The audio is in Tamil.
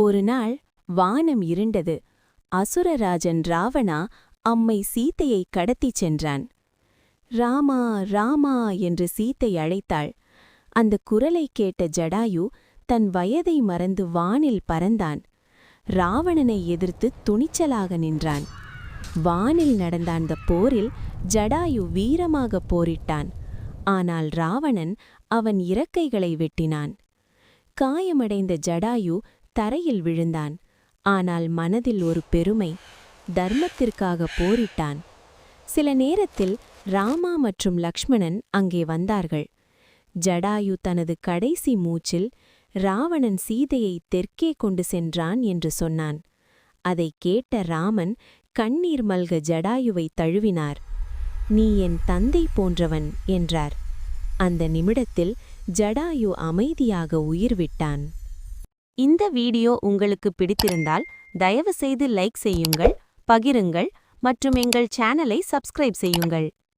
ஒருநாள் வானம் இருண்டது. அசுரராஜன் ராவணா அம்மை சீதையை கடத்திச் சென்றான். ராமா ராமா என்று சீத்தை அழைத்தாள். அந்த குரலைக் கேட்ட ஜடாயு தன் வயதை மறந்து வானில் பறந்தான். ராவணனை எதிர்த்து துணிச்சலாக நின்றான். வானில் நடந்த அந்த போரில் ஜடாயு வீரமாகப் போரிட்டான். ஆனால் ராவணன் அவன் இறக்கைகளை வெட்டினான். காயமடைந்த ஜடாயு தரையில் விழுந்தான். ஆனால் மனதில் ஒரு பெருமை. தர்மத்திற்காக போரிட்டான். சில நேரத்தில் ராமா மற்றும் லக்ஷ்மணன் அங்கே வந்தார்கள். ஜடாயு தனது கடைசி மூச்சில் ராவணன் சீதையை தெற்கே கொண்டு சென்றான் என்று சொன்னான். அதைக் கேட்ட ராமன் கண்ணீர் மல்க ஜடாயுவை தழுவினார். நீ என் தந்தை போன்றவன் என்றார். அந்த நிமிடத்தில் ஜடாயு அமைதியாக உயிர் விட்டான். இந்த வீடியோ உங்களுக்கு பிடித்திருந்தால் தயவு செய்து லைக் செய்யுங்கள், பகிருங்கள் மற்றும் எங்கள் சேனலை சப்ஸ்கிரைப் செய்யுங்கள்.